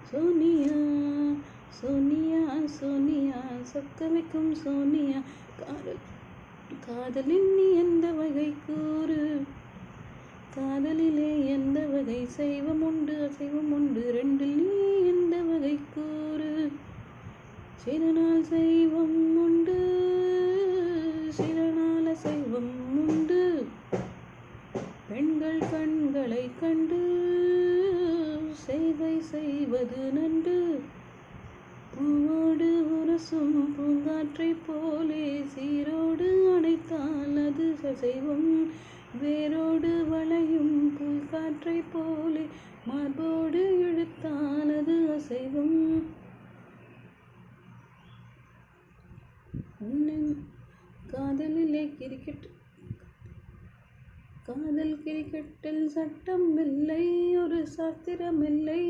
சோனியா சோனியா சோனியா சொக்கமிக்கும் சோனியா காதலின் நீ எந்த வகை கூறு காதலிலே எந்த வகை சைவம் உண்டு அசைவம் உண்டு ரெண்டில் நீ எந்த வகை கூறு சில நாள் சைவம் உண்டு சில நாள் அசைவம் உண்டு பெண்கள் கண்களை கண்டு சேவை செய்வது நன்று பூவோடு உரசும் பூங்காற்றை போலே சீரோடு அணைத்தால் அது அசைவம் வேரோடு வளையும் பூங்காற்றை போலே மார்போடு இழுத்தால் அது அசைவம் காதலிலே காதல் கிரிக்கெட்டில் சட்டம் இல்லை ஒரு சாத்திரம் இல்லை